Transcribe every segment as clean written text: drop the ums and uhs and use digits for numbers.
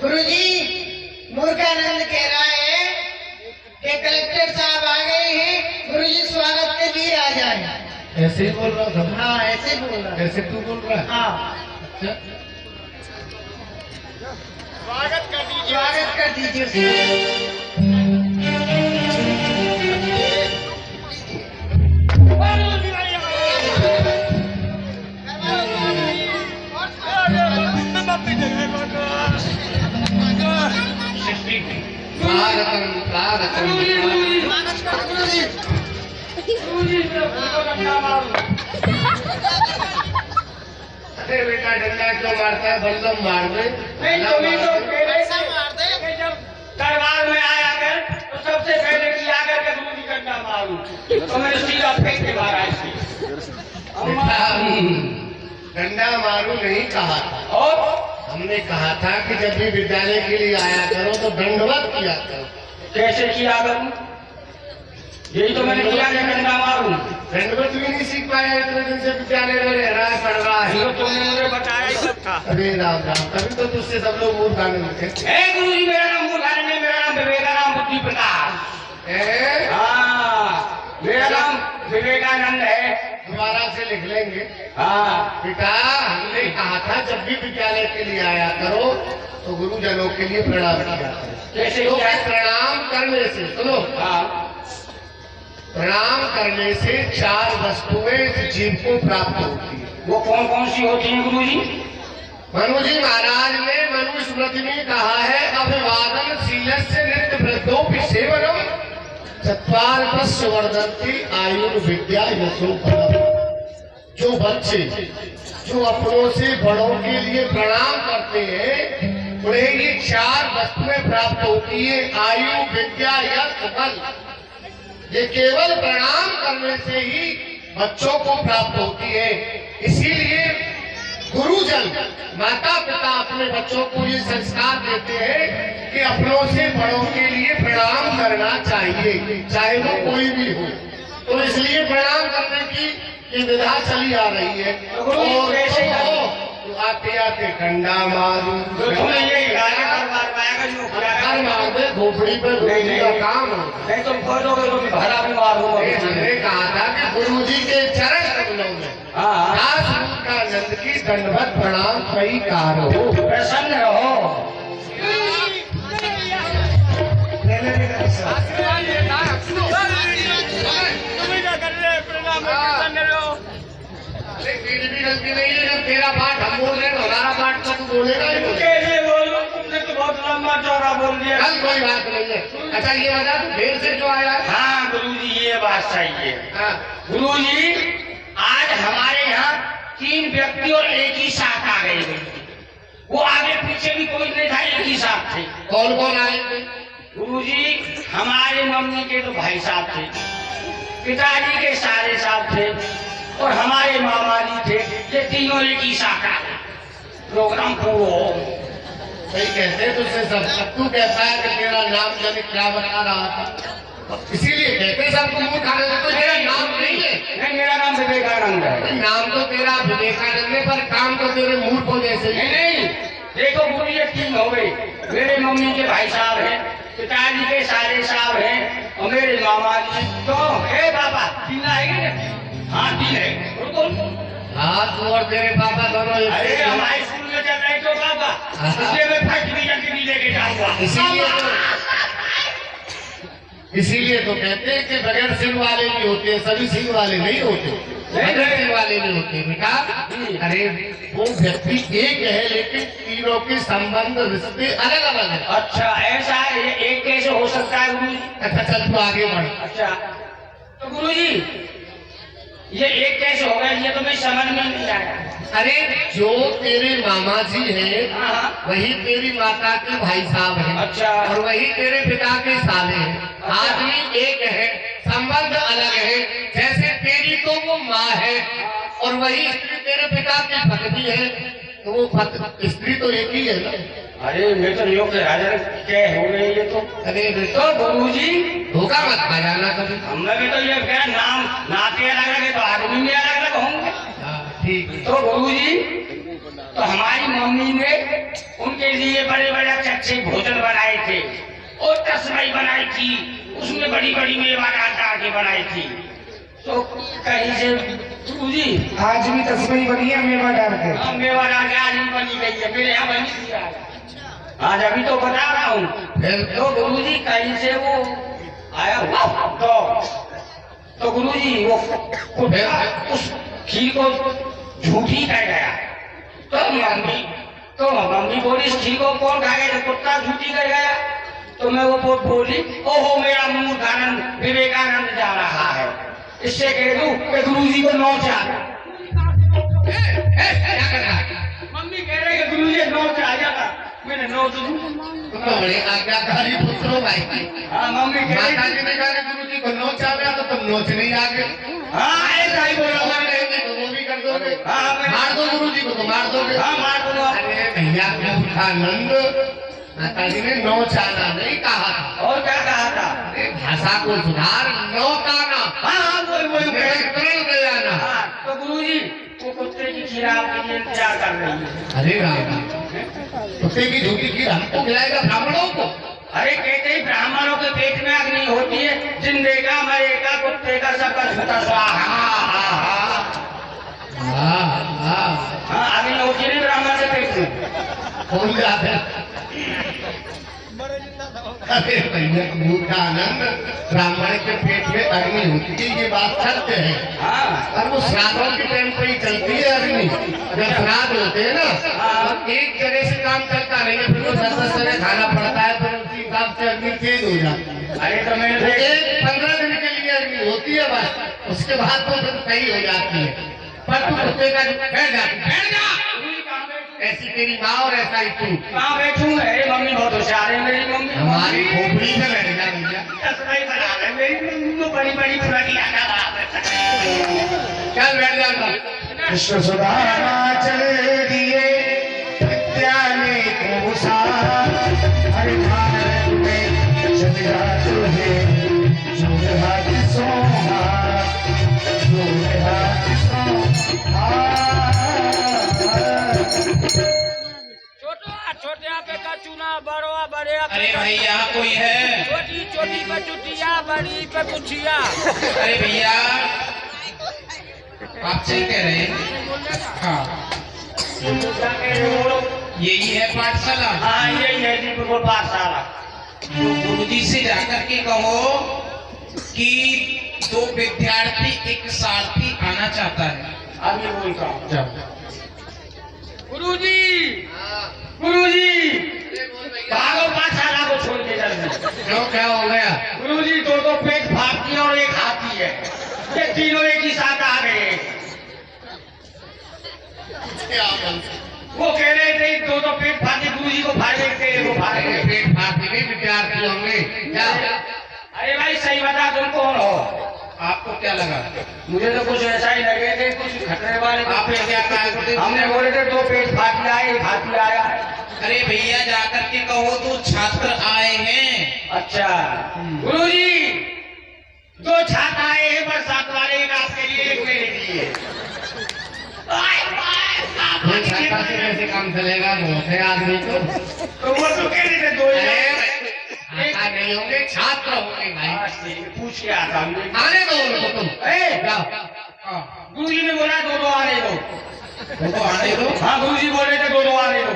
गुरुजी, मूर्खानंद कह रहा है कि कलेक्टर साहब आ गए हैं, गुरुजी स्वागत के लिए आ जाए। ऐसे ही बोल रहा था? हाँ, ऐसे बोल रहा। ऐसे तू बोल रहा है? हाँ, अच्छा, स्वागत कर दीजिए उसका। स्वागतम स्वागतम। अरे बेटा डंडा क्यों मारता है? बल्लम मार दे। दरबार में आया कर तो सबसे पहले किया कर के गुरु जी डंडा मारूं तो मैंने सीधा फेंक के मारा इसे। बेटा, डंडा मारू नहीं कहा था, और हमने कहा था कि जब भी विद्यालय के लिए आया करो तो दंडवत किया करो। कैसे किया करूं? यही तो मैंने किया कि डंडा मारूं। दंडवत भी नहीं सीख पाया, इतने दिन से विद्यालय में रह रहा है, पढ़ रहा है। ये तुमने मुझे बताया ही सब था। अरे राम राम, तभी तो तुझसे सब लोग मूर्खानंद कहते हे गुरु जी, मेरा नाम मूर्खानंद नहीं, मेरा नाम विवेकानंद बुद्धि प्रकाश। हैं। हाँ, मेरा नाम विवेकानंद है। दोबारा से लिख लेंगे। हाँ, बेटा, हमने कहा था जब भी विद्यालय के लिए आया करो तो गुरुजनों के लिए प्रणाम किया करो। कैसे तो किया? प्रणाम करने से, सुनो, हाँ, प्रणाम करने से 4 वस्तुएं इस जीव को प्राप्त होती है। वो कौन कौन सी होती है गुरु जी? मनु जी महाराज ने मनुस्मृति में कहा है, अभिवादन शीलस्य नित्य वृद्धोपि सेवनम चत्वार तस्य वर्धन्ति आयुर्विद्या यशोफलम। जो बच्चे जो अपनों से बड़ों के लिए प्रणाम करते हैं उन्हें ये 4 वस्तुएं प्राप्त होती है, आयु, विद्या, यश, बल। ये केवल प्रणाम करने से ही बच्चों को प्राप्त होती है। इसीलिए गुरुजन, माता पिता अपने बच्चों को ये संस्कार देते हैं कि अपनों से बड़ों के लिए प्रणाम करना चाहिए, चाहे वो कोई भी हो। तो इसलिए प्रणाम करने की ये विधा चली आ रही है। और आते आते डंडा मारू, तुमने ये गाना दरबार में आएगा जो घर मार दे, खोपड़ी पे रोटी का काम हो। नहीं तुम खोजोगे तो भरा भी मारूंगा। हमने कहा था कि गुरु जी के चरण कमलों में हाँ, दास मूर्खानंद की दंडवत प्रणाम स्वीकार हो। प्रसन्न रहो। तेरी भी गलती नहीं है, जब तेरा पाठ हम बोल रहे हैं हमारा पाठ तो तू बोलेगा ही बोलेगा। कैसे बोलूं? तुमने तो बहुत लंबा चौड़ा बोल दिया। कल कोई बात नहीं है। अच्छा ये बता, तू देर से क्यों आया? हाँ गुरु जी, ये बात सही है। हाँ, गुरु जी, आज हमारे यहाँ 3 व्यक्ति और एक ही साथ आ गए थे। वो आगे पीछे भी कोई नहीं था, एक ही साथ थे। कौन कौन आए थे? गुरु जी, हमारे मम्मी के तो भाई साहब थे, पिताजी के सारे साहब थे और हमारे मामा जी थे। ये तीनों एक ही साथ आ गए। प्रोग्राम पूरा हो। सही कहते तुझसे सब। अब तू कहता है कि तेरा नाम जाने क्या बता रहा था, इसीलिए कहते सबको मुंह खाने से। तो तेरा नाम नहीं है? नहीं, मेरा नाम विवेकानंद है। नाम तो तेरा विवेकानंद है, पर काम तो तेरे मूर्खों जैसे ही। नहीं, देखो गुरु, ये 3 हो गए। मेरे मम्मी के भाई साहब हैं, पिताजी के सारे साहब हैं और मेरे मामा जी। तो हे पापा, 3 आएंगे ना? हाँ 3 है। हाँ, तू और तेरे पापा दोनों एक अरे से हम ही। हाई स्कूल में चल रहे तो पापा, इसलिए मैं फर्स्ट डिवीजन के लिए लेके जाऊंगा। इसीलिए तो कहते हैं कि बगैर सिंह वाले भी होते हैं, सभी सिंह वाले नहीं होते। बगैर सिंह वाले नहीं होते बेटा। अरे वो व्यक्ति एक है लेकिन तीनों के संबंध रिश्ते अलग अलग है। अच्छा ऐसा है, ये एक कैसे हो सकता है गुरु जी? अच्छा चल तू आगे बढ़। अच्छा तो गुरु जी, ये एक कैसे हो गया? ये तो मैं समझ में नहीं आया। अरे जो तेरे मामा जी हैं हाँ। वही तेरी माता के भाई साहब हैं। अच्छा। और वही तेरे पिता के साले हैं। आदमी एक है, संबंध अलग है। जैसे तेरी तो वो माँ है और वही स्त्री तेरे पिता की पत्नी है, तो वो स्त्री तो एक ही है ना। अरे मैं तो योग हाजर क्या हो गए ये तो। अरे तो गुरु जी, धोखा मत खा जाना कभी। हमने भी तो ये क्या नाम नाते अलग अलग है तो आदमी भी अलग अलग होंगे। ठीक है। तो गुरु जी, तो हमारी मम्मी ने उनके लिए बड़े बड़े अच्छे भोजन बनाए थे और तस्मई बनाई थी, उसमें बड़ी बड़ी मेवा डाल के बनाई थी। तो कहीं से जी आज भी तस्वीर बनी है मेवा डाल के। हाँ, मेवा डाल के आज भी बनी गई है, मेरे यहाँ बनी थी आज अभी तो बता रहा हूँ। तो गुरुजी कहीं से वो आया तो गुरुजी वो कुत्ता उस खीर को झूठी कह गया। तो मम्मी बोली इस खीर को कौन खा गया? कुत्ता झूठी कह गया। तो मैं वो बोली ओहो मेरा मूर्खानंद विवेकानंद जा रहा है, इससे कह दूं कि गुरुजी को नौच आ गया। क्या कर रहा है? मम्मी कह रहे कि गुरुजी नौच आ जाता, मैंने नौच दूं। तुम तो बड़े आज्ञाकारी पुत्र हो भाई। हाँ मम्मी कह रही माता जी ने कहा गुरुजी को नोच आ गया तो तुम नोच नहीं आ गए। हाँ ऐसा ही बोला अगर कहेंगे तो वो भी कर दोगे। हाँ, मार दो गुरुजी को तो मार दोगे। हाँ मार दूंगा। अरे भैया मूर्खानंद, माता जी ने नोच आना नहीं कहा था। और क्या कहा था? अरे भाषा को सुधार, नौकाना। हाँ हाँ वही नियंत्रण में आना। हाँ तो गुरुजी वो कुत्ते की खीर आपके लिए इंतजार कर रही है। अरे राम, कुत्ते की झूठी खीर हमको खिलाएगा ब्राह्मणों को? अरे कहते ही ब्राह्मणों के पेट में अग्नि होती है, जिंदे का मरेगा कुत्ते का सबका झूठा स्वाहा। हाँ अग्नि होती नहीं ब्राह्मण के पेट में। कौन जाता है? अरे भैया मूर्खानंद, ब्राह्मण के पेट में अग्नि होती है ये बात सत्य है। हाँ और वो श्राद्धों के टाइम पर ही चलती है अग्नि। जब श्राद्ध होते हैं ना तो एक जगह से काम चलता नहीं है, फिर वो 10-10 जगह खाना पड़ता है, फिर उसी हिसाब से अग्नि तेज हो जाती है। अरे तो तो मैंने एक 15 दिन के लिए अग्नि होती है बस, उसके बाद तो फिर सही हो जाती है। पर तू कुत्ते का बैठ जा, ऐसी तेरी माँ और ऐसा ही तू। कहाँ बैठूं? अरे मम्मी बहुत होशियार है मेरी मम्मी। हमारी खोपड़ी से बैठ जा भैया। तस्वीर बना है मेरी मम्मी को, बड़ी बड़ी पुरानी आना बात है। चल बैठ जा। विश्व सुधारा चल दिए विद्यालय को साथ, हर भारत में चल जाते हैं जो हाथ सोहा, जो हाथ सोहा। छोटे पे का चूना, बड़वा बड़े। अरे भैया कोई है? छोटी छोटी पे चुटिया, बड़ी पे पुछिया। अरे भैया आप सही कह रहे हैं। हाँ यही है पाठशाला। हाँ यही है जी बिल्कुल पाठशाला। तो गुरुजी से जाकर के कहो कि 2 विद्यार्थी एक सारथी आना चाहता है। अभी बोलता हूँ। जाओ। गुरुजी गुरुजी भागो पाठशाला को छोड़ के जल्दी। क्यों, क्या हो गया? गुरुजी दो पेट फाड़ती है और एक हाथी है, ये तीनों एक ही साथ आ गए। वो कह रहे थे दो पेट फाड़ते, गुरुजी को फाड़े थे, वो फाड़े। पेट फाड़ते नहीं विद्यार्थी होंगे क्या? अरे भाई सही बता, तुम कौन हो? आपको क्या लगा? मुझे तो कुछ ऐसा ही लगे थे, कुछ खतरे वाले। आपने क्या कहा? हमने बोले थे 2 पेट फाटी आए, एक हाथी आया है। अरे भैया जाकर के कहो तो छात्र आए हैं। अच्छा गुरुजी 2 छात्र आए हैं, बरसात वाले, एक आपके लिए एक मेरे लिए। छाता से कैसे काम चलेगा? बहुत है आदमी को। तो वो तो कह रहे थे 2 छाता नहीं होंगे, छात्र होंगे भाई। पूछ के आता हूँ। आने दो उनको तुम। जाओ। गुरुजी ने बोला 2 आने दो। उनको आने दो। हाँ गुरुजी बोले थे 2 आने दो।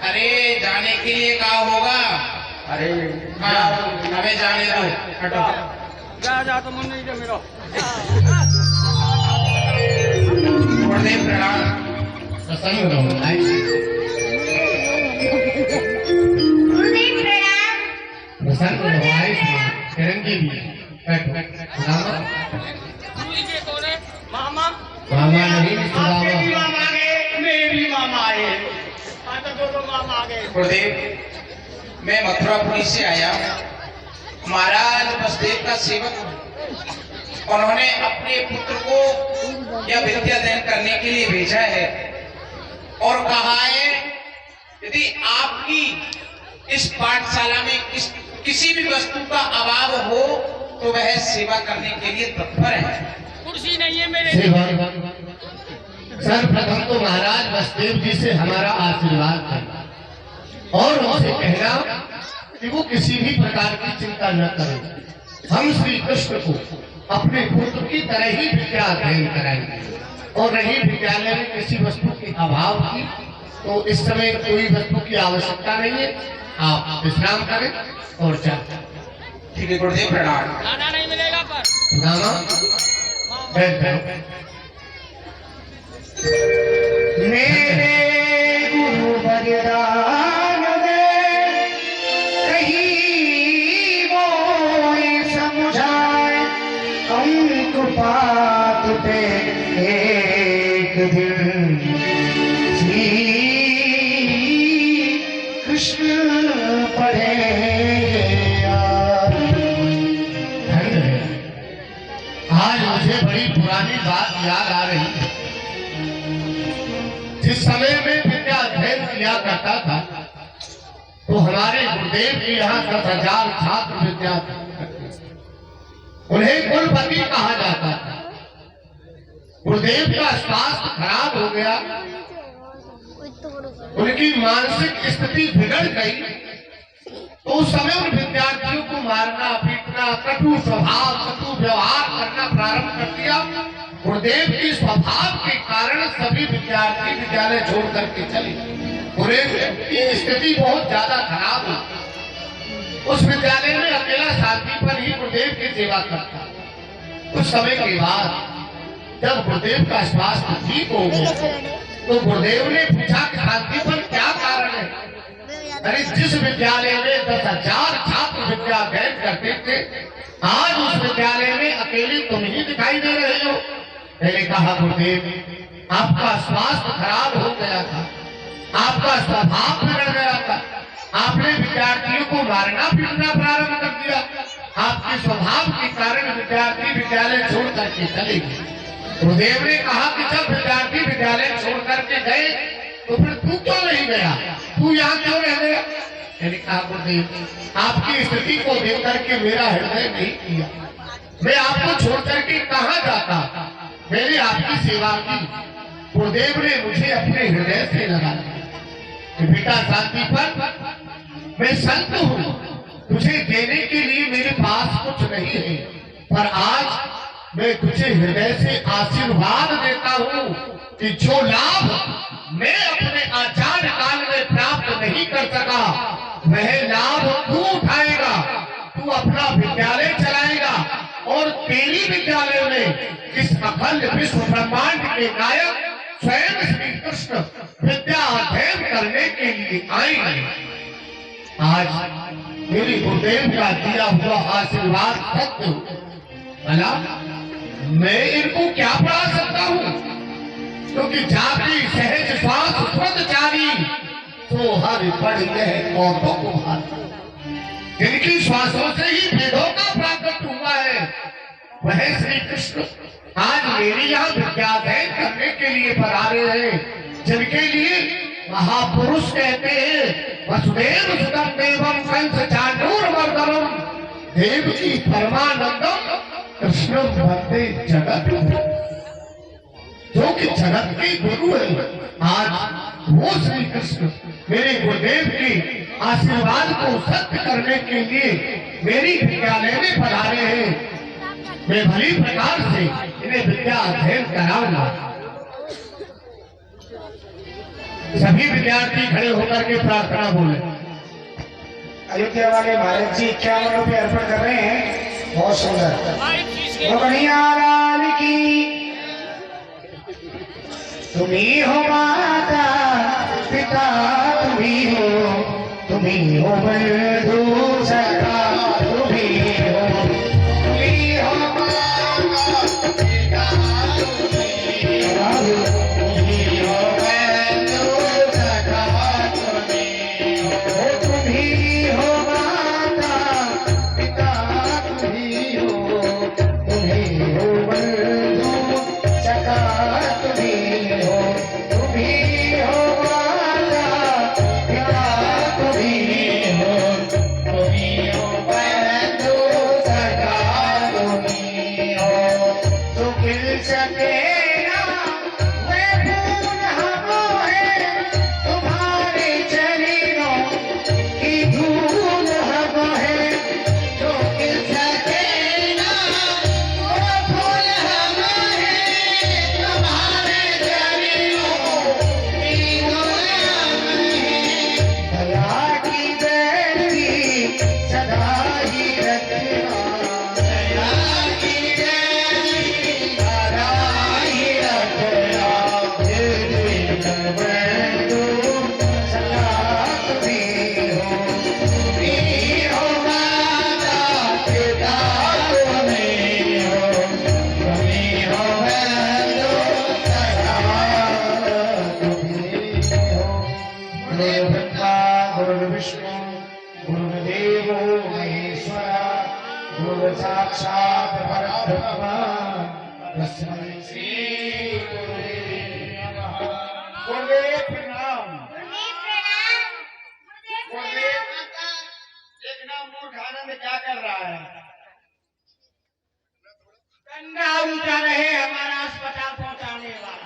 अरे जाने के लिए कहा होगा। अरे हाँ हमें जाने दो। हटो। जा तो मन नहीं मेरा। गुरुदेव प्रणाम। प्रसन्न रहो भाई। गुरुदेव प्रणाम। प्रसन्न रहो भाई। चिरंजीवी गुरुजी के कौन है? मामा। मामा नहीं, आपके भी मामा गए, मेरे भी मामा आए। आज तो 2 मामा आ गए। गुरुदेव मैं मथुरापुरी से आया। महाराज बसदेव का सेवक हूँ। उन्होंने अपने पुत्र को यह विद्या दान करने के लिए भेजा है और कहा है यदि आपकी इस पाठशाला में किसी भी वस्तु का अभाव हो तो वह सेवा करने के लिए तत्पर है। कुर्सी नहीं है मेरे। सर्वप्रथम तो महाराज वसुदेव जी से हमारा आशीर्वाद करना और उनसे कहना कि वो किसी भी प्रकार की चिंता न करें। हम श्री कृष्ण को अपने पुत्र की तरह ही विद्या अध्ययन कराएंगे। और रही विद्यालय में किसी वस्तु के अभाव की, तो इस समय कोई वस्तु की आवश्यकता नहीं है। आप विश्राम करें और जाए। ठीक है गुरुदेव, प्रणाम। खाना नहीं मिलेगा पर नामा बैठ जाओ। मेरे गुरु वरदान दे, कहीं वो समझाए, अंक पात पे एक दिन श्री कृष्ण पढ़ेंगे यार। आज मुझे बड़ी पुरानी बात याद आ रही है। जिस समय में विद्या अध्ययन किया करता था, तो हमारे गुरुदेव के यहाँ 10,000 छात्र विद्यार्थी, उन्हें कुलपति कहा जाता था। गुरुदेव का स्वास्थ्य खराब हो गया, उनकी मानसिक स्थिति बिगड़ गई, तो उस समय उन विद्यार्थियों को मारना पीटना, कटु स्वभाव, कटु व्यवहार करना प्रारंभ कर दिया। गुरुदेव के स्वभाव के कारण सभी विद्यार्थी विद्यालय छोड़ करके चले। गुरुदेव की स्थिति बहुत ज्यादा खराब हुई। उस विद्यालय में अकेला शांतिपन ही गुरुदेव की सेवा करता। कुछ समय के बाद जब गुरुदेव का स्वास्थ्य ठीक हो गया, तो गुरुदेव ने पूछा कि शांतिपन क्या कारण है? अरे जिस विद्यालय में 10,000 छात्र विद्या अध्ययन करते थे, आज उस विद्यालय में अकेले तुम ही दिखाई दे रहे हो। मैंने कहा गुरुदेव, आपका स्वास्थ्य खराब हो गया था, आपका स्वभाव बिगड़ गया था, आपने विद्यार्थियों को मारना पीटना प्रारंभ कर दिया। आपके स्वभाव के कारण विद्यार्थी विद्यालय छोड़ करके चले गए। गुरुदेव ने कहा कि जब विद्यार्थी विद्यालय छोड़ करके गए, तो फिर तू क्यों नहीं गया? तू यहाँ क्यों रह गया? मैंने कहा गुरुदेव, आपकी स्थिति को देख करके मेरा हृदय नहीं किया। मैं आपको छोड़ करके कहाँ जाता? मैंने आपकी सेवा की। गुरुदेव ने मुझे अपने हृदय से लगा दिया। बेटा शांतिपन, मैं संत हूँ, तुझे देने के लिए मेरे पास कुछ नहीं है, पर आज मैं तुझे हृदय से आशीर्वाद देता हूँ कि जो लाभ मैं अपने आचार्य काल में प्राप्त नहीं कर सका, वह लाभ तू उठाएगा। तू अपना विद्यालय चलाएगा और तेरी विद्यालय में इस अखंड विश्व ब्रह्मांड के नायक स्वयं श्री कृष्ण विद्या अध्ययन करने के लिए आएंगे। आज मेरे गुरुदेव का दिया हुआ आशीर्वाद सत्य हो। भला मैं इनको क्या पढ़ा सकता हूँ? क्योंकि जाति सहज श्वास स्वतचारी, तो हर पढ़ यह कौतुक भाती। जिनकी श्वासों से ही वेदों का प्राकट हुआ है, वह श्री कृष्ण आज मेरे यहाँ विद्याध्ययन करने के लिए पधारे हैं। जिनके लिए महापुरुष कहते हैं वसुदेव सुतम देवम कंस चाणूरमर्दनम देवकी परमानंदम कृष्णम वंदे जगत, जो कि जगत के गुरु है। आज वो श्री कृष्ण मेरे गुरुदेव के आशीर्वाद को सत्य करने के लिए मेरी विद्यालय में पधारे हैं। मैं भली प्रकार से इन्हें विद्या अध्ययन कराऊंगा। सभी विद्यार्थी खड़े होकर के प्रार्थना बोले। अयोध्या वाले महाराज जी 51 रुपये अर्पण कर रहे हैं। बहुत सुंदर। कन्हैया लाल की। तुम्ही हो माता पिता, तुम्ही हो बंधु सखा, तुम्ही हो विष्णु गुरुदेवो महेश्वरा गुरु साक्षात् परब्रह्म तस्मै श्री गुरुदेव नमः। गुरुदेव प्रणाम। गुरुदेव देखना मूर्ख आनंद क्या कर रहा है। गंगा उल्टा रहे हमारा अस्पताल पहुंचाने वाला।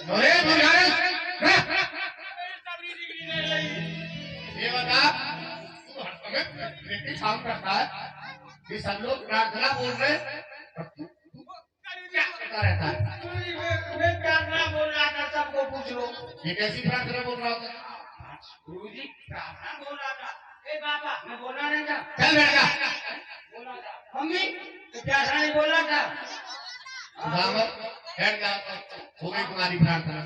अरे बुझारस, ये बता तू हमें काम करता है कि सब लोग प्रार्थना बोल रहे क्या करता रहता है। मैं प्रार्थना बोल रहा था, सबको पूछ लो। ये कैसी प्रार्थना बोल रहा था। गुरुजी प्रार्थना बोल रहा था। ए बाबा मैं बोला नहीं था। चल बैठ जा। बोला था मम्मी तो प्यासा नहीं बोला था। सुदामा बैठ जा। हो गई तुम्हारी प्रार्थना।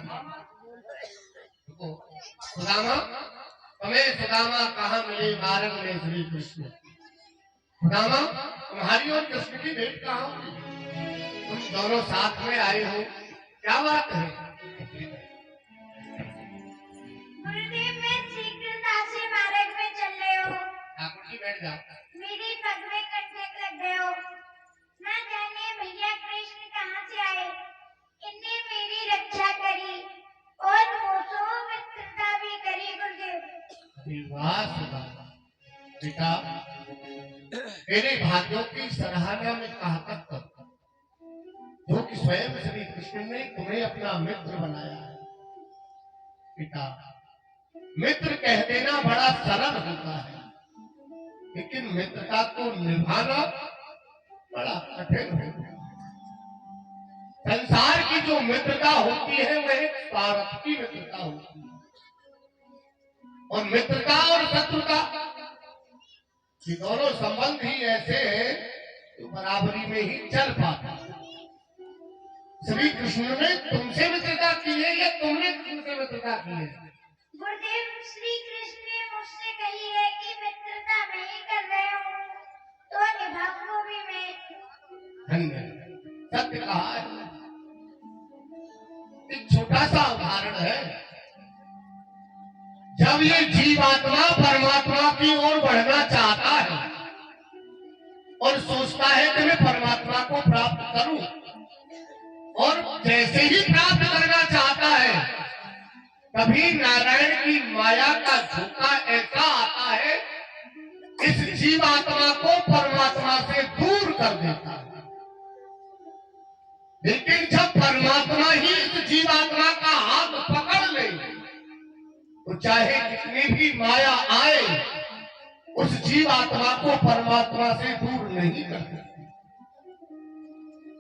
सुदामा तुम्हें सुदामा कहाँ मिले मार्ग में श्री कृष्ण। सुदामा तुम्हारी और कृष्ण की भेंट कहाँ हुई। तुम दोनों साथ में आए हो, क्या बात है। गुरुदेव मैं शीघ्र दासी मार्ग में चल रहे हो। ठाकुर जी बैठ जाओ। मेरी पग में कंटे लग गए हो। ना जाने भैया कृष्ण कहाँ से आए। इनने मेरी रक्षा करी और मोसो मित्रता भी करी गुरुदेव। वाह सुदामा बेटा, तेरे भाग्यों की सराहना में कहा तक करता जो कि स्वयं श्री कृष्ण ने तुम्हें अपना मित्र बनाया है। बेटा मित्र कह देना बड़ा सरल होता है, लेकिन मित्रता को निभाना बड़ा कठिन होता है। संसार की जो मित्रता होती है वह एक स्वार्थ की मित्रता होती है, और मित्रता और शत्रुता ये दोनों संबंध ही ऐसे हैं जो बराबरी में ही चल पाते हैं। श्री कृष्ण ने तुमसे मित्रता की है या तुमने तुमसे मित्रता की है। गुरुदेव श्री कृष्ण ने मुझसे कही है कि मित्रता मैं ही कर रहे हूँ तो निभाऊंगा भी मैं। धन्य सत्य कहा है। एक छोटा सा उदाहरण है। जब ये जीवात्मा परमात्मा की ओर बढ़ना चाहता है और सोचता है कि मैं परमात्मा को प्राप्त करूं, और जैसे ही प्राप्त करना चाहता है तभी नारायण की माया का झोंका ऐसा आता है इस जीवात्मा को परमात्मा से दूर कर देता है। लेकिन जब परमात्मा ही इस जीवात्मा का हाथ पकड़ ले तो चाहे कितनी भी माया आए उस जीवात्मा को परमात्मा से दूर नहीं कर सकती।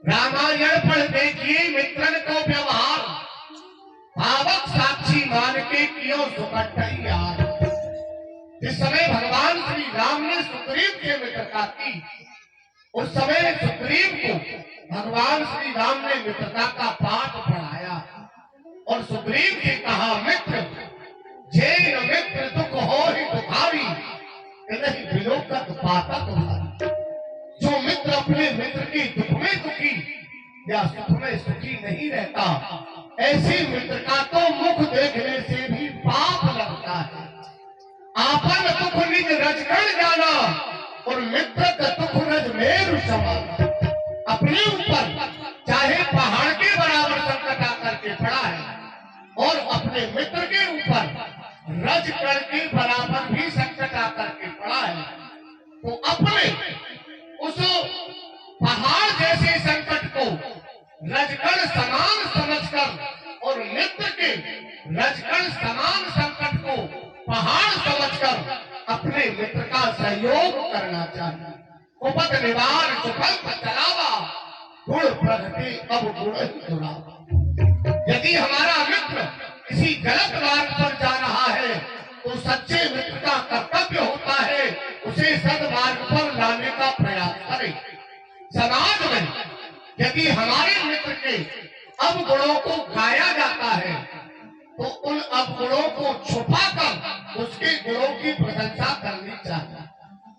रामायण पर देखिए मित्रन को व्यवहार भावक साक्षी मान के कियो सुकट्ठई यार। जिस समय भगवान श्री राम ने सुग्रीव से मित्रता की उस समय सुग्रीव को भगवान श्री राम ने मित्रता का पाठ पढ़ाया और सुग्रीव से कहा मित्र जैन मित्र दुख हो ही दुखारी नहीं विलोकत पाता तुम्हारी। जो मित्र अपने मित्र के दुख में दुखी या सुख में सुखी नहीं रहता ऐसे मित्र का तो मुख देखने से भी पाप लगता है। आपन दुख निज रजगण जाना और मित्र का दुख रज मेरु समाना। अपने ऊपर चाहे पहाड़ के बराबर संकट आकर के पड़ा है और अपने मित्र के ऊपर रजगण के बराबर भी संकट आकर के पड़ा है, तो अपने उस पहाड़ जैसे संकट को रजगण समान समझकर और मित्र के रजगण समान संकट को पहाड़ समझकर अपने मित्र का सहयोग करना चाहिए। उपद निवार सुफल चलावा गुण प्रगति अब गुण ही दुरावा। यदि हमारा मित्र किसी गलत मार्ग पर जा रहा है तो सच्चे मित्र का कर्तव्य होता है उसे सदमार्ग पर लाने का प्रयास करें। समाज में यदि हमारे मित्र के अवगुणों को गाया जाता है तो उन अवगुणों को छुपाकर उसके गुणों की प्रशंसा करनी चाहिए।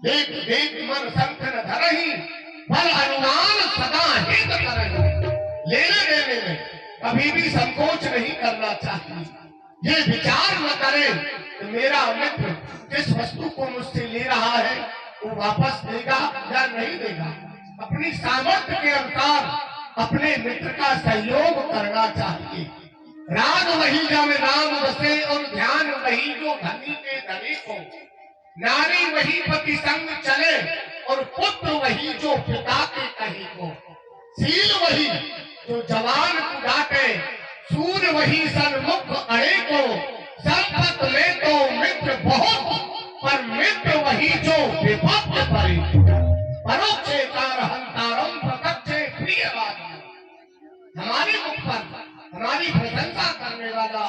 देख देख मन संत न धरही फल अनुमान सदा हित करही। लेने लेने में कभी भी संकोच नहीं करना चाहिए। ये विचार न करें कि मेरा मित्र जिस वस्तु को मुझसे ले रहा है वो वापस देगा या नहीं देगा। अपनी सामर्थ्य के अनुसार अपने मित्र का सहयोग करना चाहिए। राग वही जब राम बसे और ध्यान वही जो धनी के धनी को। नारी वही पति संग चले और पुत्र वही जो पिता के कहीं को। सील वही जो जवान को डांटे, सूर वही सन्मुख अड़े को। संपत में तो मित्र बहुत पर मित्र वही जो विपत्त परे। परोक्षे कारहंतारम प्रत्यक्षे प्रियवादी। हमारे मुख पर हमारी प्रशंसा करने वाला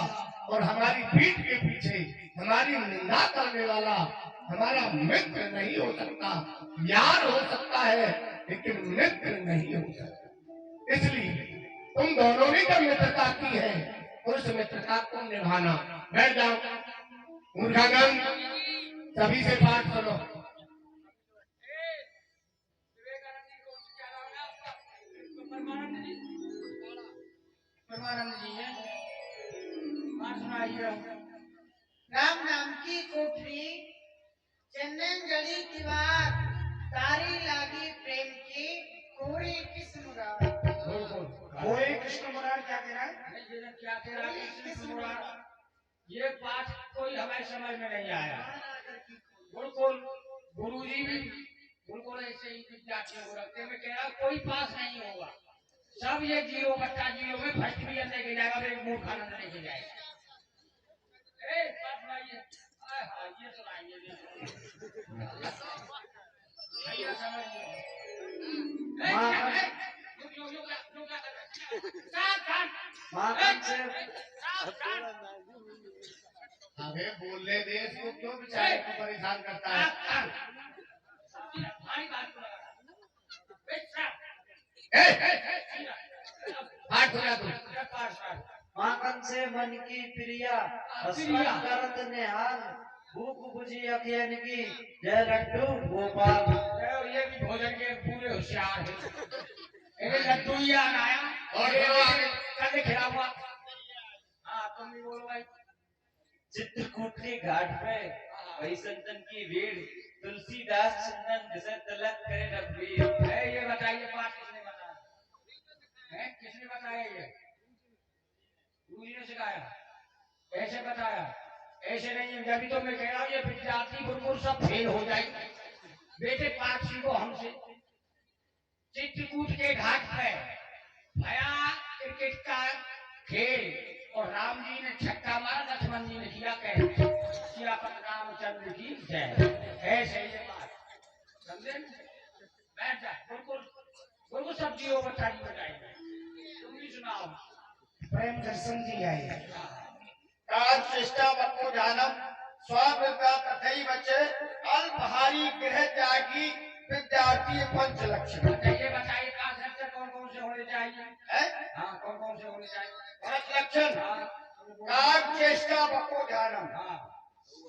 और हमारी पीठ के पीछे हमारी निंदा करने वाला हमारा मित्र नहीं हो सकता। यार हो सकता है लेकिन मित्र नहीं हो सकता। इसलिए तुम दोनों ने जब मित्रता की है उस मित्रता को निभाना। बैठ जाओ मूर्खागण, सभी से पाठ सुनो। परमानंद जी है, पाठ सुनाइए। राम नाम की कोठरी, चंदन जड़ी दीवार, तारी लागी प्रेम की, कोई किस्म मुराद। कोई कृष्ण मुरार क्या कह रहा है? क्या कह रहा है कृष्ण मुरार? ये पाठ कोई हमारे समझ में नहीं आया। बिल्कुल गुरुजी भी बिल्कुल ऐसे ही विद्यार्थियों को रखते हुए कह रहा कोई पास नहीं होगा। सब ये जीरो बच्चा जीरो में फर्स्ट डिवीजन लेके जाएगा और एक मूर्खानंद लेके जाएगा। ये अबे बोलने दे इसको, क्यों बेचारे को परेशान करता है? माखन से मन की प्रिया करत निहाल, भूख बुझी अखियन की जय लड्डू गोपाल। ये भी भोजन के पूरे होशियार है। लड्डू ही आया और कल खिला हुआ। हाँ तुम भी बोलो भाई। चित्रकूट के घाट पे वही संतन की भीड़, तुलसीदास चंदन जैसे तलक करे रघुवीर। ये बताइए पाठ किसने बताया है? किसने बताया? ये गुरुजी ने सिखाया? ऐसे बताया? ऐसे नहीं। जब तो मैं कह रहा हूँ ये विद्यार्थी बिल्कुल सब फेल हो जाएंगे। बेटे पाठ सीखो हमसे। चित्रकूट के घाट पे भया क्रिकेट का खेल और राम जी ने छक्का मारा, लक्ष्मण जी ने किया रामचंद्र की जय। ऐसे ये बात समझे? बैठ जाए। बिल्कुल बिल्कुल सब जीरो बताइए बताइए। तुम भी सुनाओ। प्रेम दर्शन जी आए। चेष्टा बको जानम स्वाविद्या तथई बचे अल्पहारी गृह त्यागी विद्यार्थी पंच लक्षण। ये बताइए पांच लक्षण कौन कौन से होने चाहिए? हाँ कौन कौन से होने चाहिए? पांच लक्षण। काग चेष्टा बको जानम,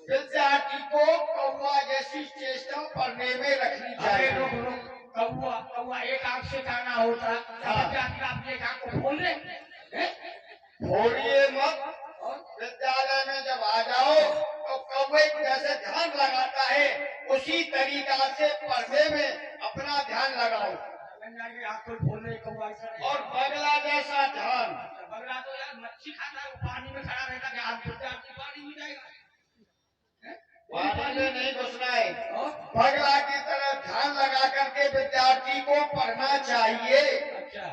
विद्यार्थी को कौवा जैसी चेष्टा पढ़ने में रखनी चाहिए। रुक रुक, कौवा कौवा एक आंख से गाना होता विद्यार्थी आप एक आंख को खोल ले। छोड़िए मत। विद्यालय में जब आ जाओ तो कौवे जैसे ध्यान लगाता है उसी तरीका से पढ़ने में अपना ध्यान लगाओ। आंख को खोल ले कौवा। और बगला जैसा ध्यान। बगला तो यार मच्छी खाता है, वो पानी में खड़ा रहता है। विद्यार्थी पानी में जाएगा, पानी में नहीं घुसना है। बगला की तरह ध्यान लगा करके विद्यार्थी को पढ़ना चाहिए। अच्छा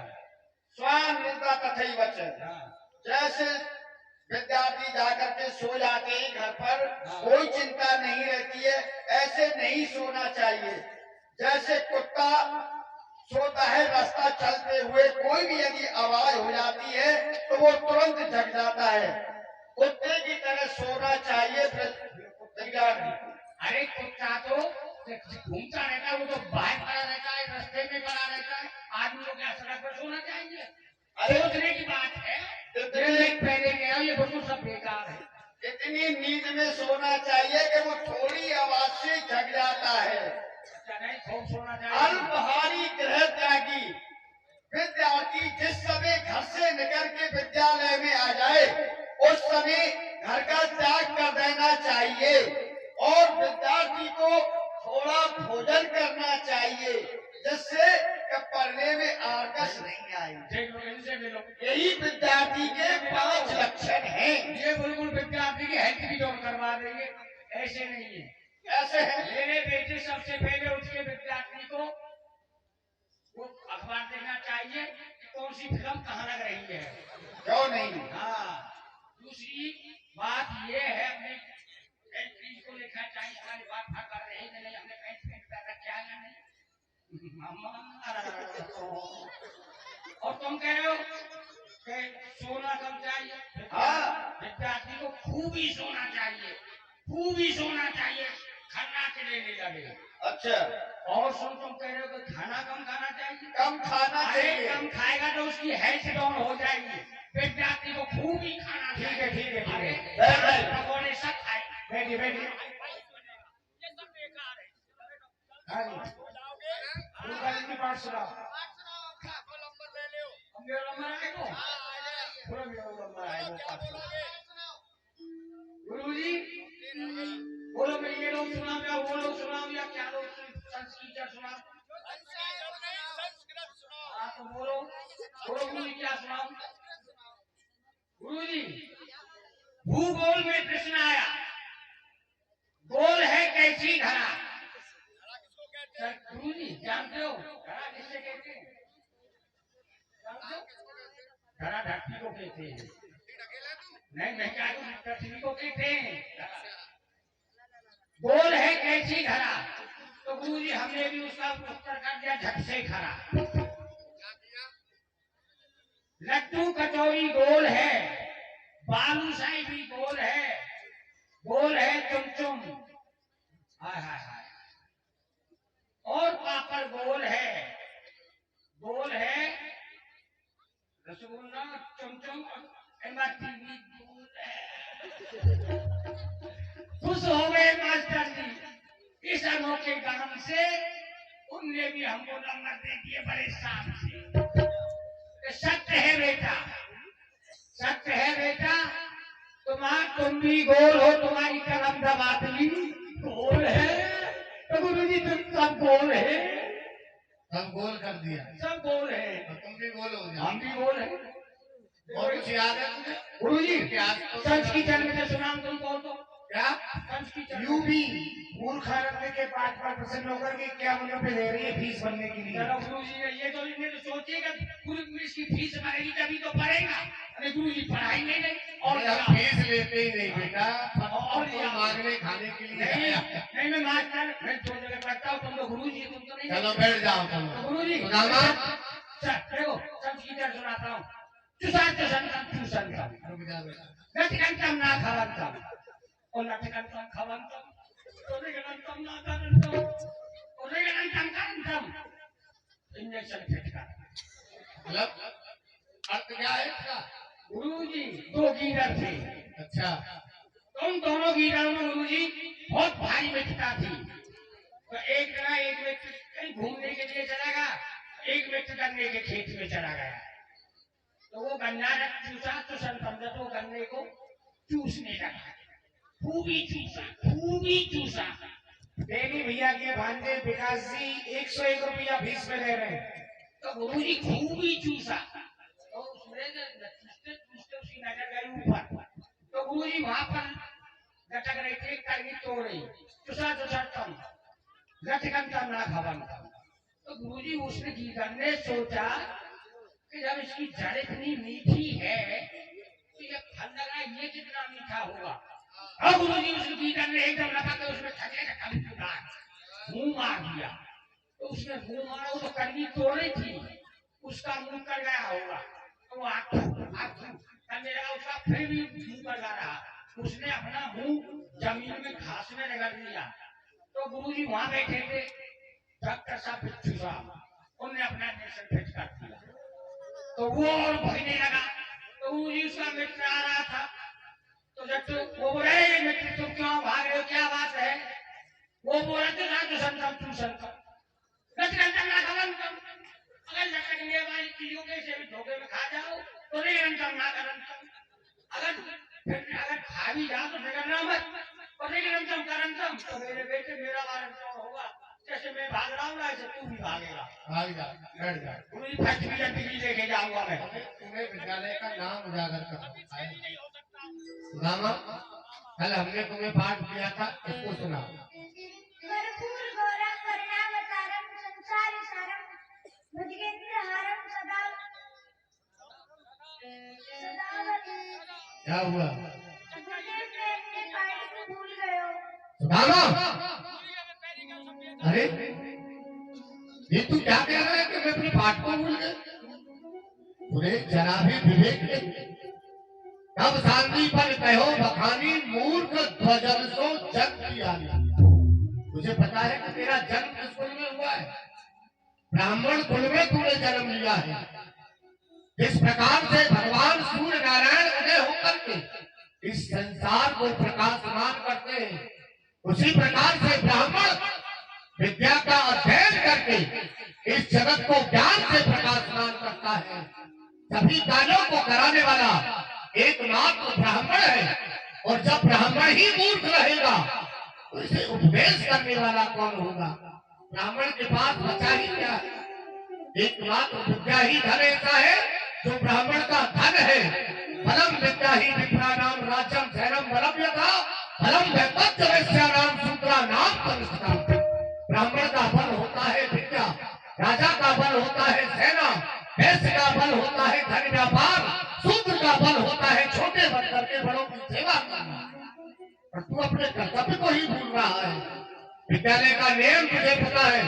स्वान निद्रा तथई वचन। जैसे विद्यार्थी जाकर के सो जाते हैं घर पर, कोई चिंता नहीं रहती है, ऐसे नहीं सोना चाहिए। जैसे कुत्ता सोता है रास्ता चलते हुए, कोई भी यदि आवाज हो जाती है तो वो तुरंत जग जाता है, कुत्ते की तरह सोना चाहिए विद्यार्थी। अरे कुत्ता तो घूमता रहता है, वो तो बाहर खड़ा रहता है, रास्ते में खड़ा रहता है। आदमी को क्या सड़क पर सोना चाहिए? सोचने की बात है। पहले गया ये बिल्कुल सब बेकार है। इतनी नींद में सोना चाहिए कि वो थोड़ी आवाज से जग जाता है। नहीं खूब सोना चाहिए। अल्पहारी गृह त्यागी विद्यार्थी जिस समय घर से हमें घर का त्याग कर देना चाहिए और विद्यार्थी को थोड़ा भोजन करना चाहिए, जिससे कि पढ़ने में आकर्ष नहीं आए। देख लो, इनसे मिलो। यही विद्यार्थी के 5 लक्षण हैं। ये बिल्कुल विद्यार्थी की हेल्थ की दौड़ करवा देंगे, ऐसे नहीं है। कैसे है? मेरे बेटे सबसे पहले उसके विद्यार्थी को वो अखबार देखना चाहिए कि कौन सी फिल्म कहाँ लग रही है। क्यों नहीं? हाँ, दूसरी बात ये है, अपने पेंट को लिखना चाहिए, हमारी बात कर रहे हैं नहीं, हमने पेंट कर रखा है या नहीं। और तुम कह रहे हो कि सोना कम चाहिए। हाँ, विद्यार्थी को खूब ही सोना चाहिए, खूब ही सोना चाहिए, खाना के लिए लगे। अच्छा, और तुम कह रहे हो कि खाना कम खाना चाहिए। कम खाना अरे चाहिए। कम खाएगा तो उसकी हेल्थ डाउन हो जाएगी। विद्यार्थी को खूब ही खाना चाहिए। ठीक है, अरे है। पकौड़े सब खाए। बैठिए बैठिए। हाँ जी, गुरुजी की बात सुनाओ। मेरा नंबर आएगा, पूरा मेरा नंबर आएगा। गुरुजी बोलो, मैं ये लोग सुनाऊं या वो लोग सुनाऊं या क्या लोग संस्कृत सुनाऊं? हाँ तो बोलो बोलो गुरुजी, क्या सुनाऊं? गुरुजी, भूगोल में प्रश्न आया, गोल है कैसी धरा? गुरुजी जानते हो धरा किससे कहते हैं? जानते हो? धरा धरती को कहते हैं। नहीं मैं क्या कहूं, पृथ्वी को कहते हैं। गोल है कैसी धरा? तो गुरुजी हमने भी उसका उत्तर कर दिया, झट से खरा। लड्डू कचौरी गोल है, बालूशाही भी गोल है चुमचुम, हाय हाय हाय, और पापड़ गोल है रसगुल्ला चुमचुम, इमरती भी गोल है। खुश हो गए मास्टर जी इस अनोखे काम से, उनने भी हमको नंबर दे दिए बड़े शान से। सत्य है बेटा, सत्य है बेटा, तुम भी गोल हो, तुम्हारी कलम दबातली गोल है। तो गुरुजी तुम सब गोल है, सब गोल कर दिया। सब गोल है, और तुम भी गोल हो जाओ। हम भी गोल है। और कुछ याद है तुझे? गुरुजी याद तो संस की जन्म से सुना तुम बोल दो क्या? संस की जन्म। यूबी मूर्खारण्य के 5% होकर के क्या उन्हें पे दे रही है फीस भरने के लिए। चलो गुरुजी ने ये तो इन्हें तो सोचिएगा गुरु में इसकी फीस भरेगी तभी तो पढ़ेगा। अरे गुरुजी पढ़ाएंगे नहीं और और हम फीस लेते ही नहीं बेटा, और तो मांगने खाने के लिए नहीं आया। नहीं मैं मास्टर, मैं दो जगह पढ़ता हूँ, तुम तो गुरुजी तुम तो नहीं। चलो बैठ जाओ। तो गुरुजी सुनामा? देखो संस्कृत सुनाता हूँ। रुक जा बेटा। नटकंतम ना खवंतम और नटकंतम खवंतम ओरिगनंतम ना करंतम ओरिगनंतम करंतम। इंजेक्शन फिट कर। मतलब अर्थ क्या है इसका? गुरुजी दो गीदड़ थे। अच्छा, उन दोनों गीदड़ों में गुरुजी बहुत भारी मित्रता थी। तो एक जना एक व्यक्ति कहीं घूमने के लिए चला गया, एक व्यक्ति गन्ने के खेत में चला गया। तो वो गन्ना चूसा तो समझा तो गन्ने को चूसने लगा, खूब ही चूसा। बेनी भैया के भांजे विकास जी 101 रुपया फीस में दे रहे हैं। तो गुरुजी खूब ही चूसा, तो उसने चूसते चूसते उसकी नजर गई ऊपर। तो गुरुजी वहां पर लटक रही थी, कड़गी तोड़ रही, चूसा चूसा तम लटकन ना खबन। तो गुरुजी उसने गीदड़ ने सोचा कि जब इसकी जड़ इतनी मीठी है तो ये फल लगा, ये कितना मीठा होगा। अब गुरुजी उस गीदड़ ने एकदम लगा के उसमें थके मुंह मार दिया। तो उसने मुंह मारा, वो तो कड़गी तोड़ रही थी, उसका मुंह कर गया होगा। तो आंख करने लगा, उसका फिर भी मुंह कर रहा। उसने अपना मुंह जमीन में घास में रगड़ दिया। तो गुरुजी वहां बैठे थे, डॉक्टर साहब बिच्छू साहब, उन्होंने अपना इंजेक्शन फिट कर दिया। तो वो और भगने लगा। तो गुरुजी उसका मित्र आ रहा था। तो जब तो वो बोले मित्र तुम क्यों भाग रहे हो, क्या बात है? वो बोला तो संतम तू संतम लटकन ना खवंतम, अगर लटकने वाली चीजों के से भी धोखे में खा जाओ तो नहीं रंतम ना करंतम। अगर फिर अभी जा तो बिगड़ना मत, और लेकिन तो मेरे बेटे मेरा वारन कौन होगा? जैसे मैं भाग रहा हूँ ऐसे तू भी भागेगा। भाग जा, बैठ जा। पूरी फर्स्ट डिवीजन डिग्री लेके जाऊंगा मैं। तुम्हें विद्यालय का नाम उजागर करना है। सुदामा, कल हमने तुम्हें पाठ किया था, इसको सुना। कर्पूर गौरम करुणावतारम संसार सारम भुजगेंद्र हारम सदा क्या हुआ? गुरुदेव मैं अपने पाठ को भूल गए हो। सुदामा, अरे ये तू क्या कह रहा है कि मैं अपने पाठ को भूल गया? तुझे जरा भी विवेक नहीं। तब शांति पर कहो बखानी मूर्ख ध्वजल सो जग किया। तुझे पता है कि तेरा जन्म किस कुल में हुआ है? ब्राह्मण कुल में तूने जन्म लिया है। जिस प्रकार से भगवान सूर्य नारायण उदय होकर के इस संसार को प्रकाशमान करते हैं, उसी प्रकार से ब्राह्मण विद्या का अध्ययन करके इस जगत को ज्ञान से प्रकाशमान करता है। सभी कार्यों को कराने वाला एकमात्र ब्राह्मण है। और जब ब्राह्मण ही मूर्ख रहेगा तो इसे उपदेश करने वाला कौन होगा? ब्राह्मण के पास बचा ही क्या है? एकमात्र विद्या ही धन ऐसा है जो ब्राह्मण का धन है। फलम विद्या ही विप्राणाम राज्यम धैर्यम बलम यथा फलम वैश्यानाम शूद्रा नाम परिष्कार। ब्राह्मण का बल होता है विद्या, राजा का बल होता है सेना, वैश्य का बल होता है धन व्यापार, शूद्र का बल होता है छोटे बन करके बड़ों की सेवा करना। और तू अपने कर्तव्य को ही भूल रहा है। विद्यालय का नियम तुझे पता है,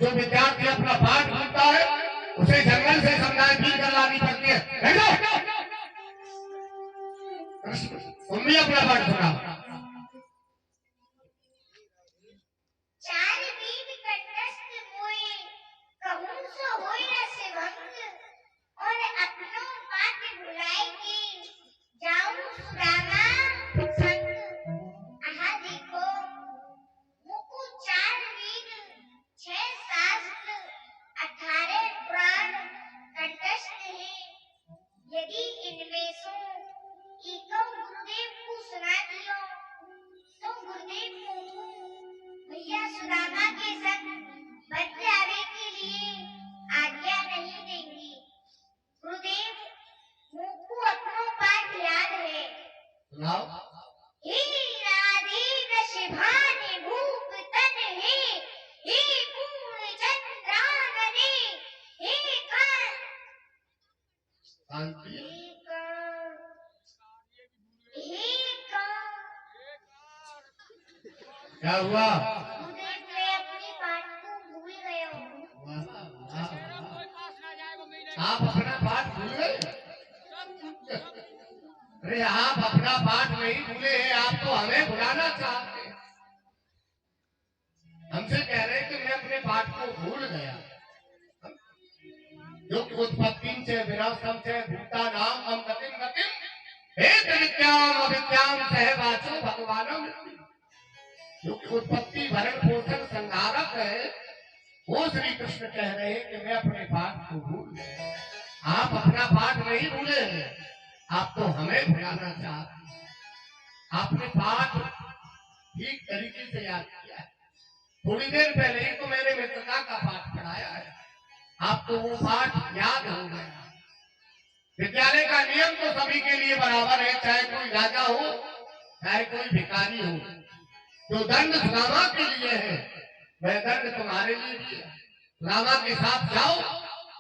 जो विद्यार्थी अपना पाठ भूलता है उसे जंगल से समझाएं भी करवानी पड़ती है। तुम भी अपना पाठ सुना। चार वीर कंठस्थ मोए कहूँ सो होय रस भंग और अपनों पाठ भुलाएंगे जाऊं सुदामा संग। आहा देखो मुकु चार वीर 6 शास्त्र 18 पुराण कंठस्थ है। यदि इनमें से एको गुरुदेव को सुना दियो तो गुरुदेव को भैया सुदामा के संग बन जाने के लिए आज्ञा नहीं देंगी। गुरुदेव मुझको अपनों पाठ याद है। हे राधे वृषभानि भूप तन हे पूर्ण चंद्रानने हे कान क्या हुआ? गुरुदेव मैं अपनी पाठ को भूल गया हूँ। आप अपना पाठ भूल गए? अरे आप अपना पाठ नहीं भूले हैं, आप तो हमें भुलाना चाहते हैं। हमसे कह रहे हैं कि मैं अपने पाठ को भूल गया। जो उत्पत्ति से विनाशम से भूता नाम हम गतिम गतिम एक विद्याम अविद्याम सहवाचो भगवानम। जो उत्पत्ति भरण पोषण संहारक है, वो श्री कृष्ण कह रहे हैं कि मैं अपने पाठ को भूल गया। आप अपना पाठ नहीं भूले हैं, आप तो हमें भुलाना चाहते हैं। आपने पाठ ठीक तरीके से याद किया है। थोड़ी देर पहले ही तो मैंने मित्रता का पाठ पढ़ाया है, आपको वो पाठ याद हो गया। विद्यालय का नियम तो सभी के लिए बराबर है, चाहे कोई राजा हो चाहे कोई भिखारी हो। जो दंड सुदामा के लिए है वह दंड तुम्हारे लिए भी है। सुदामा के साथ जाओ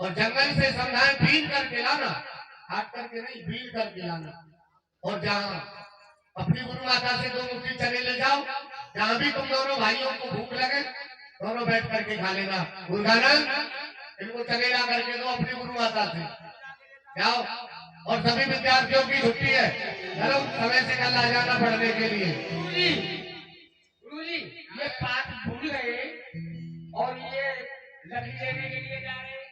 और जंगल से समझाएं बीन करके लाना, काट करके नहीं बीन करके लाना। और जहाँ अपनी गुरु माता से 2 मुट्ठी चने ले जाओ, जहाँ भी तुम दोनों भाइयों को भूख लगे दोनों बैठ करके खा लेना। गुरुदानंद इनको चने ला करके दो अपनी गुरु माता से, जाओ। और सभी विद्यार्थियों की छुट्टी है, चलो समय से कल आ जाना पढ़ने के लिए। गुरुजी ये पाठ भूल गए और ये लकड़ी लेने के लिए जा रहे हैं।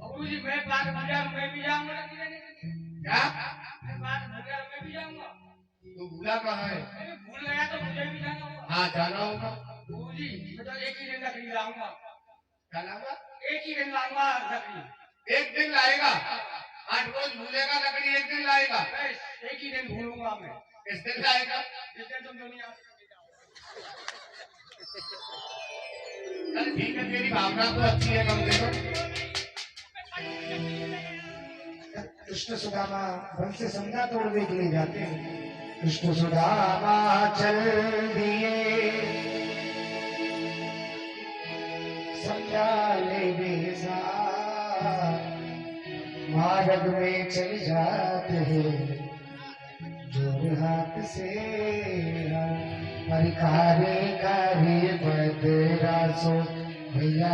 गुरुजी मैं पाठ भूल जाऊँ मैं भी जाऊंगा लकड़ी लेने के लिए। क्या? मैं पाठ भूल जाऊँ मैं भी जाऊंगा। तू भूला कहाँ है? भूल गया तो मुझे भी जाना होगा। हाँ जाना होगा। गुरुजी मैं तो एक ही दिन लकड़ी लाऊंगा। क्या लाऊंगा? एक ही दिन लाऊंगा लकड़ी। एक दिन लाएगा? आज रोज भूलेगा लकड़ी, एक दिन लाएगा? एक ही दिन भूलूंगा मैं। इस दिन जाएगा जिस दिन तुम दुनिया चल ठीक है, तेरी भावना तो अच्छी है, कम से कम। कृष्ण सुदामा वन से समझा तोड़ने के लिए जाते हैं। कृष्ण सुदामा चल दिए समझा ले बेसा, मार्ग में चल जाते हैं जोर हाथ से। हरि कारे कारे बदरा सो भैया